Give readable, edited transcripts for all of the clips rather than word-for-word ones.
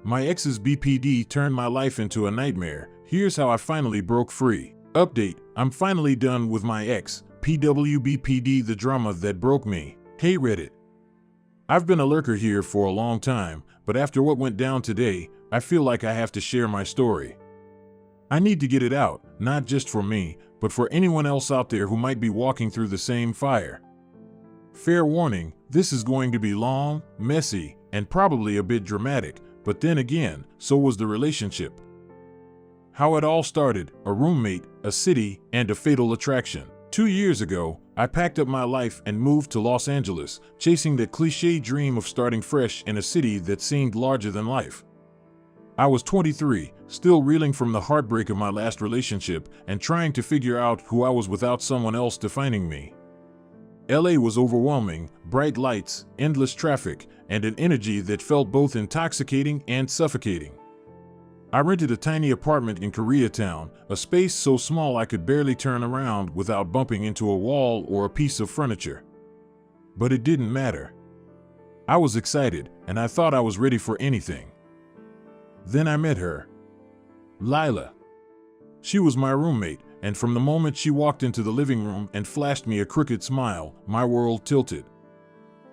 My ex's BPD turned my life into a nightmare. Here's how I finally broke free. Update: I'm finally done with my ex, PWBPD, the drama that broke me. Hey Reddit. I've been a lurker here for a long time, but after what went down today, I feel like I have to share my story. I need to get it out, not just for me, but for anyone else out there who might be walking through the same fire. Fair warning, this is going to be long, messy, and probably a bit dramatic, but then again, so was the relationship. How it all started: a roommate, a city, and a fatal attraction. 2 years ago, I packed up my life and moved to Los Angeles, chasing that cliché dream of starting fresh in a city that seemed larger than life. I was 23, still reeling from the heartbreak of my last relationship and trying to figure out who I was without someone else defining me. LA was overwhelming: bright lights, endless traffic, and an energy that felt both intoxicating and suffocating. I rented a tiny apartment in Koreatown, a space so small I could barely turn around without bumping into a wall or a piece of furniture. But it didn't matter. I was excited, and I thought I was ready for anything. Then I met her. Lila. She was my roommate, and from the moment she walked into the living room and flashed me a crooked smile, my world tilted.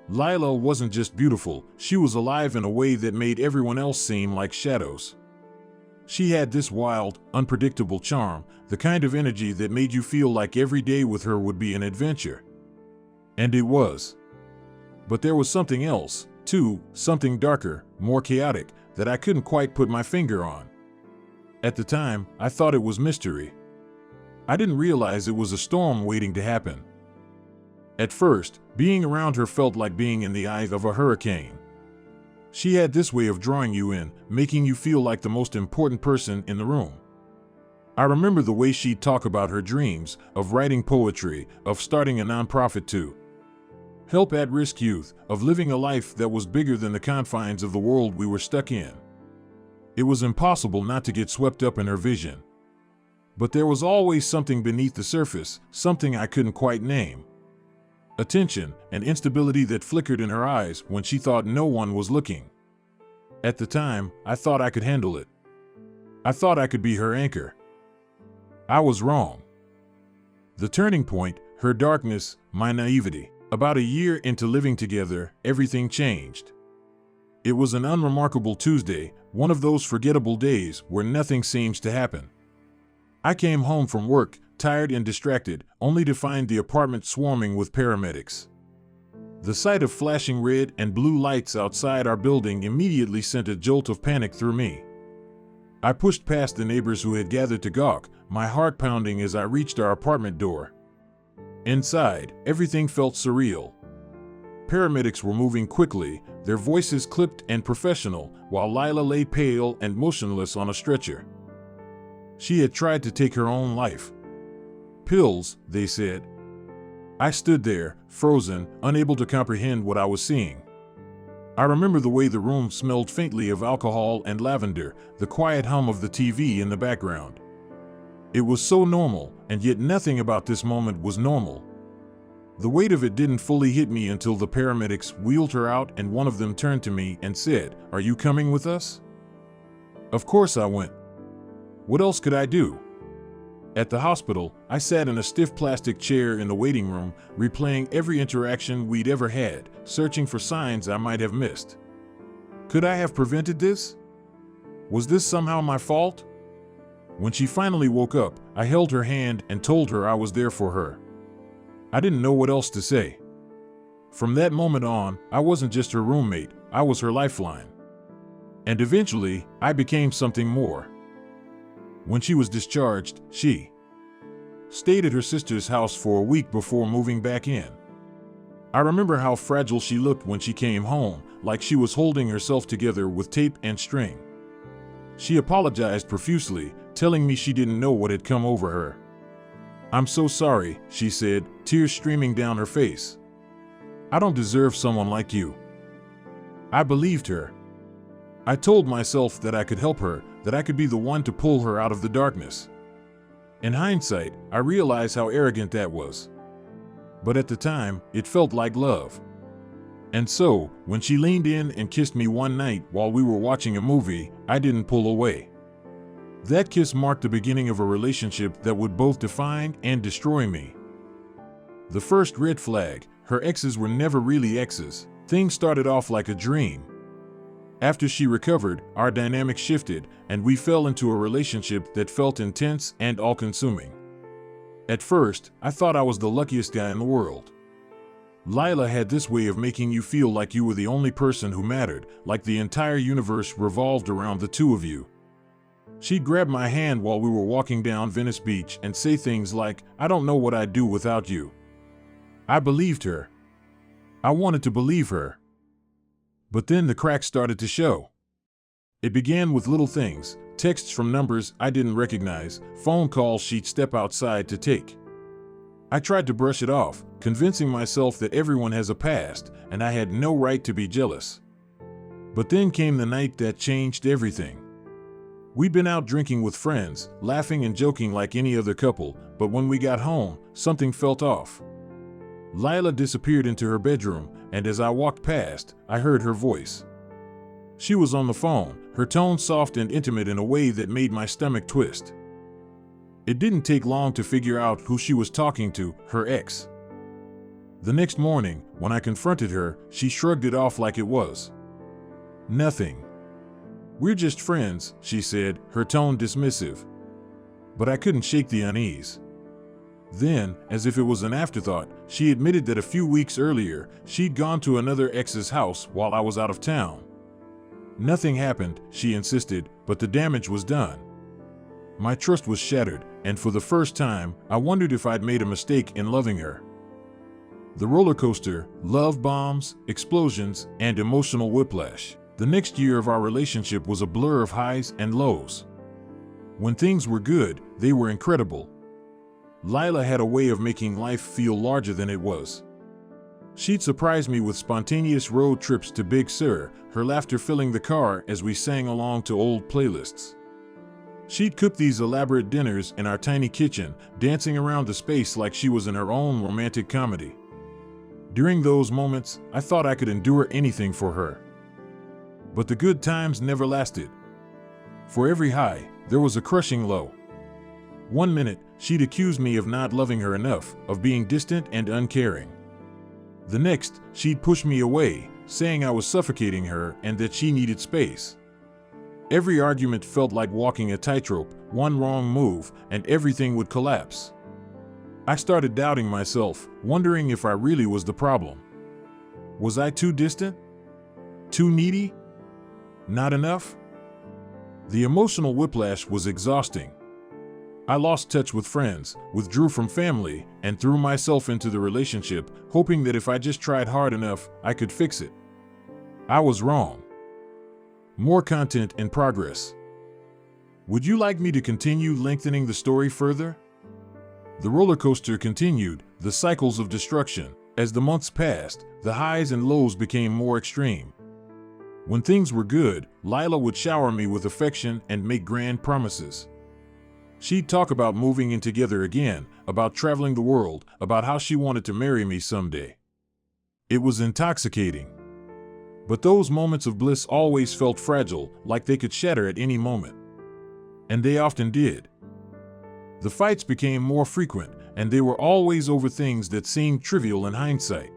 Lila wasn't just beautiful, she was alive in a way that made everyone else seem like shadows. She had this wild, unpredictable charm, the kind of energy that made you feel like every day with her would be an adventure. And it was. But there was something else, too, something darker, more chaotic, that I couldn't quite put my finger on. At the time, I thought it was mystery. I didn't realize it was a storm waiting to happen. At first, being around her felt like being in the eye of a hurricane. She had this way of drawing you in, making you feel like the most important person in the room. I remember the way she'd talk about her dreams, of writing poetry, of starting a nonprofit to help at-risk youth, of living a life that was bigger than the confines of the world we were stuck in. It was impossible not to get swept up in her vision. But there was always something beneath the surface, something I couldn't quite name. A tension, an instability that flickered in her eyes when she thought no one was looking. At the time, I thought I could handle it. I thought I could be her anchor. I was wrong. The turning point, her darkness, my naivety. About a year into living together, everything changed. It was an unremarkable Tuesday, one of those forgettable days where nothing seems to happen. I came home from work, tired and distracted, only to find the apartment swarming with paramedics. The sight of flashing red and blue lights outside our building immediately sent a jolt of panic through me. I pushed past the neighbors who had gathered to gawk, my heart pounding as I reached our apartment door. Inside, everything felt surreal. Paramedics were moving quickly, their voices clipped and professional, while Lila lay pale and motionless on a stretcher. She had tried to take her own life. Pills, they said. I stood there, frozen, unable to comprehend what I was seeing. I remember the way the room smelled faintly of alcohol and lavender, the quiet hum of the TV in the background. It was so normal, and yet nothing about this moment was normal. The weight of it didn't fully hit me until the paramedics wheeled her out and one of them turned to me and said, "Are you coming with us?" Of course I went. What else could I do? At the hospital, I sat in a stiff plastic chair in the waiting room, replaying every interaction we'd ever had, searching for signs I might have missed. Could I have prevented this? Was this somehow my fault? When she finally woke up, I held her hand and told her I was there for her. I didn't know what else to say. From that moment on, I wasn't just her roommate, I was her lifeline. And eventually, I became something more. When she was discharged, she stayed at her sister's house for a week before moving back in. I remember how fragile she looked when she came home, like she was holding herself together with tape and string. She apologized profusely, telling me she didn't know what had come over her. "I'm so sorry," she said, tears streaming down her face. "I don't deserve someone like you." I believed her. I told myself that I could help her, that I could be the one to pull her out of the darkness. In hindsight, I realize how arrogant that was. But at the time, it felt like love. And so, when she leaned in and kissed me one night while we were watching a movie, I didn't pull away. That kiss marked the beginning of a relationship that would both define and destroy me. The first red flag: her exes were never really exes. Things started off like a dream. After she recovered, our dynamic shifted, and we fell into a relationship that felt intense and all-consuming. At first, I thought I was the luckiest guy in the world. Lila had this way of making you feel like you were the only person who mattered, like the entire universe revolved around the two of you. She'd grab my hand while we were walking down Venice Beach and say things like, "I don't know what I'd do without you." I believed her. I wanted to believe her. But then the cracks started to show. It began with little things: texts from numbers I didn't recognize, phone calls she'd step outside to take. I tried to brush it off, convincing myself that everyone has a past, and I had no right to be jealous. But then came the night that changed everything. We'd been out drinking with friends, laughing and joking like any other couple, but when we got home, something felt off. Lila disappeared into her bedroom, and as I walked past, I heard her voice. She was on the phone, her tone soft and intimate in a way that made my stomach twist. It didn't take long to figure out who she was talking to, her ex. The next morning, when I confronted her, she shrugged it off like it was nothing. "We're just friends," she said, her tone dismissive. But I couldn't shake the unease. Then, as if it was an afterthought, she admitted that a few weeks earlier, she'd gone to another ex's house while I was out of town. Nothing happened, she insisted, but the damage was done. My trust was shattered, and for the first time, I wondered if I'd made a mistake in loving her. The roller coaster, love bombs, explosions, and emotional whiplash. The next year of our relationship was a blur of highs and lows. When things were good, they were incredible. Lila had a way of making life feel larger than it was. She'd surprise me with spontaneous road trips to Big Sur, her laughter filling the car as we sang along to old playlists. She'd cook these elaborate dinners in our tiny kitchen, dancing around the space like she was in her own romantic comedy. During those moments, I thought I could endure anything for her. But the good times never lasted. For every high, there was a crushing low. One minute, she'd accuse me of not loving her enough, of being distant and uncaring. The next, she'd push me away, saying I was suffocating her and that she needed space. Every argument felt like walking a tightrope, one wrong move, and everything would collapse. I started doubting myself, wondering if I really was the problem. Was I too distant? Too needy? Not enough? The emotional whiplash was exhausting. I lost touch with friends, withdrew from family, and threw myself into the relationship, hoping that if I just tried hard enough, I could fix it. I was wrong. More content in progress. Would you like me to continue lengthening the story further? The roller coaster continued, the cycles of destruction. As the months passed, the highs and lows became more extreme. When things were good, Lila would shower me with affection and make grand promises. She'd talk about moving in together again, about traveling the world, about how she wanted to marry me someday. It was intoxicating. But those moments of bliss always felt fragile, like they could shatter at any moment. And they often did. The fights became more frequent, and they were always over things that seemed trivial in hindsight.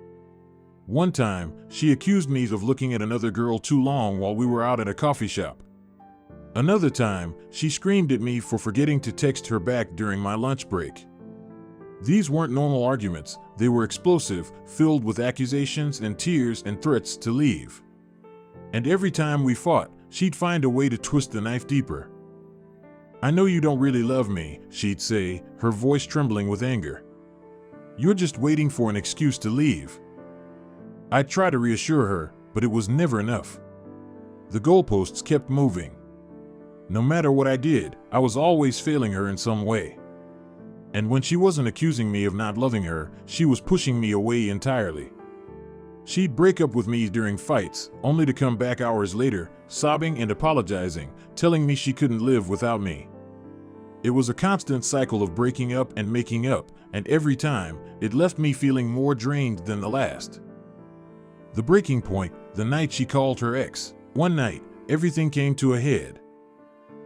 One time, she accused me of looking at another girl too long while we were out at a coffee shop. Another time, she screamed at me for forgetting to text her back during my lunch break. These weren't normal arguments, they were explosive, filled with accusations and tears and threats to leave. And every time we fought, she'd find a way to twist the knife deeper. "I know you don't really love me," she'd say, her voice trembling with anger. "You're just waiting for an excuse to leave." I'd try to reassure her, but it was never enough. The goalposts kept moving. No matter what I did, I was always failing her in some way. And when she wasn't accusing me of not loving her, she was pushing me away entirely. She'd break up with me during fights, only to come back hours later, sobbing and apologizing, telling me she couldn't live without me. It was a constant cycle of breaking up and making up, and every time, it left me feeling more drained than the last. The breaking point, the night she called her ex. One night, everything came to a head.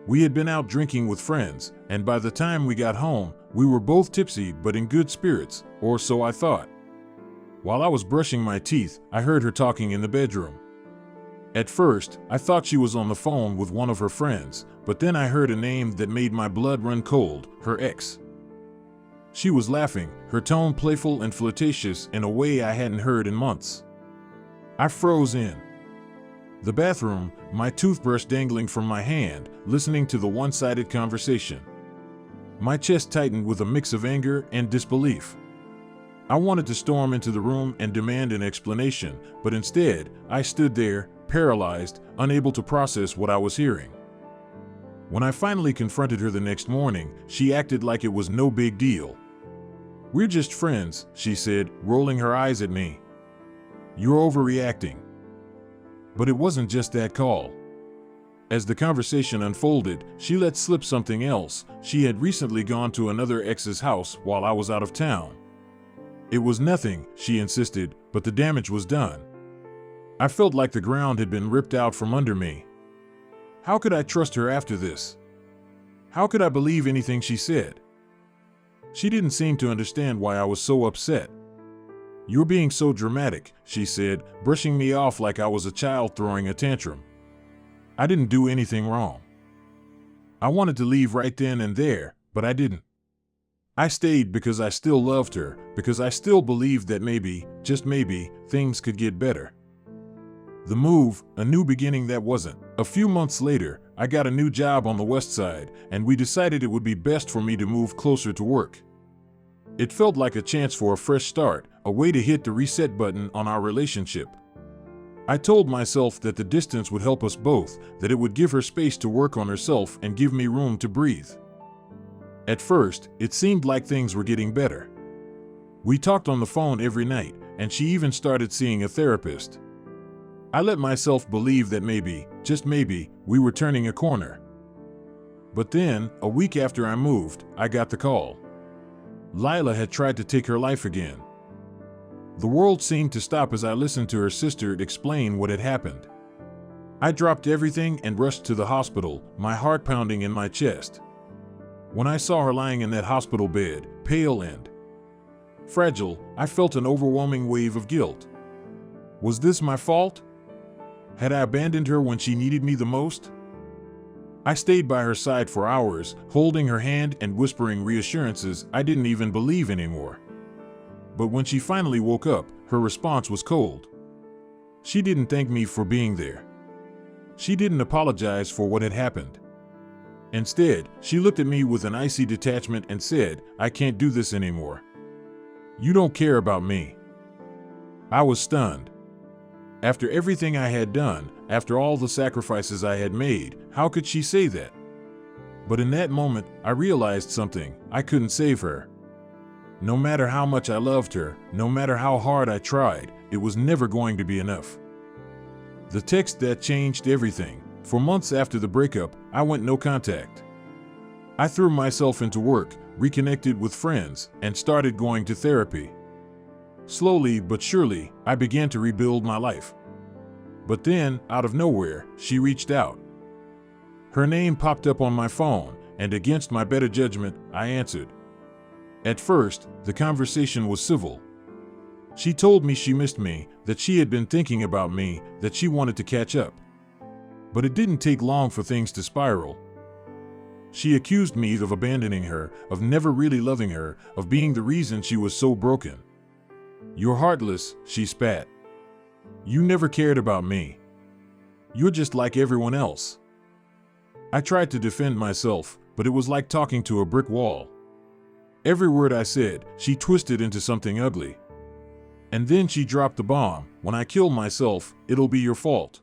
We had been out drinking with friends, and by the time we got home, we were both tipsy but in good spirits, or so I thought. While I was brushing my teeth, I heard her talking in the bedroom. At first, I thought she was on the phone with one of her friends, but then I heard a name that made my blood run cold, her ex. She was laughing, her tone playful and flirtatious in a way I hadn't heard in months. I froze in the bathroom, my toothbrush dangling from my hand, listening to the one-sided conversation. My chest tightened with a mix of anger and disbelief. I wanted to storm into the room and demand an explanation, but instead, I stood there, paralyzed, unable to process what I was hearing. When I finally confronted her the next morning, she acted like it was no big deal. "We're just friends," she said, rolling her eyes at me. "You're overreacting." But it wasn't just that call. As the conversation unfolded, she let slip something else. She had recently gone to another ex's house while I was out of town. It was nothing, she insisted, but the damage was done. I felt like the ground had been ripped out from under me. How could I trust her after this? How could I believe anything she said? She didn't seem to understand why I was so upset. "You're being so dramatic," she said, brushing me off like I was a child throwing a tantrum. I didn't do anything wrong. I wanted to leave right then and there, but I didn't. I stayed because I still loved her, because I still believed that maybe, just maybe, things could get better. The move, a new beginning that wasn't. A few months later, I got a new job on the west side, and we decided it would be best for me to move closer to work. It felt like a chance for a fresh start, a way to hit the reset button on our relationship. I told myself that the distance would help us both, that it would give her space to work on herself and give me room to breathe. At first, it seemed like things were getting better. We talked on the phone every night, and she even started seeing a therapist. I let myself believe that maybe, just maybe, we were turning a corner. But then, a week after I moved, I got the call. Lila had tried to take her life again. The world seemed to stop as I listened to her sister explain what had happened. I dropped everything and rushed to the hospital, my heart pounding in my chest. When I saw her lying in that hospital bed, pale and fragile, I felt an overwhelming wave of guilt. Was this my fault? Had I abandoned her when she needed me the most? I stayed by her side for hours, holding her hand and whispering reassurances I didn't even believe anymore. But when she finally woke up, her response was cold. She didn't thank me for being there. She didn't apologize for what had happened. Instead, she looked at me with an icy detachment and said, "I can't do this anymore. You don't care about me." I was stunned. After everything I had done, after all the sacrifices I had made, how could she say that? But in that moment, I realized something. I couldn't save her. No matter how much I loved her, no matter how hard I tried, it was never going to be enough. The text that changed everything. For months after the breakup, I went no contact. I threw myself into work, reconnected with friends, and started going to therapy. Slowly but surely, I began to rebuild my life. But then, out of nowhere, she reached out. Her name popped up on my phone, and against my better judgment, I answered. At first, the conversation was civil. She told me she missed me, that she had been thinking about me, that she wanted to catch up. But it didn't take long for things to spiral. She accused me of abandoning her, of never really loving her, of being the reason she was so broken. "You're heartless," she spat. "You never cared about me. You're just like everyone else." I tried to defend myself, but it was like talking to a brick wall. Every word I said, she twisted into something ugly. And then she dropped the bomb, "When I kill myself, it'll be your fault."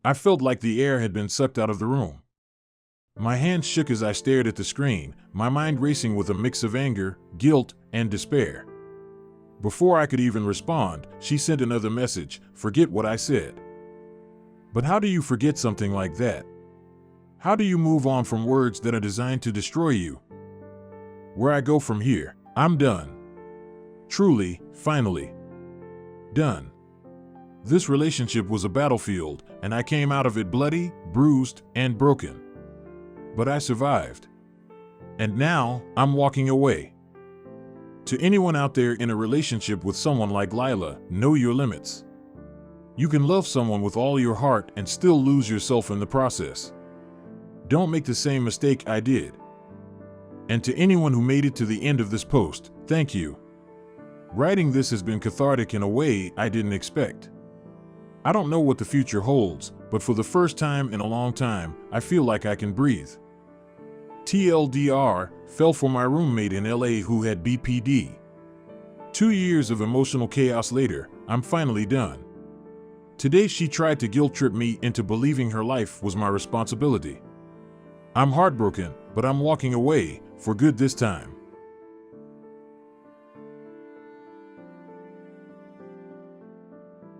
I felt like the air had been sucked out of the room. My hands shook as I stared at the screen, my mind racing with a mix of anger, guilt, and despair. Before I could even respond, she sent another message, "Forget what I said." But how do you forget something like that? How do you move on from words that are designed to destroy you? Where I go from here, I'm done. Truly, finally. Done. This relationship was a battlefield, and I came out of it bloody, bruised, and broken. But I survived. And now, I'm walking away. To anyone out there in a relationship with someone like Lila, know your limits. You can love someone with all your heart and still lose yourself in the process. Don't make the same mistake I did. And to anyone who made it to the end of this post, thank you. Writing this has been cathartic in a way I didn't expect. I don't know what the future holds, but for the first time in a long time, I feel like I can breathe. TLDR, fell for my roommate in LA who had BPD. 2 years of emotional chaos later, I'm finally done. Today she tried to guilt trip me into believing her life was my responsibility. I'm heartbroken, but I'm walking away, for good this time.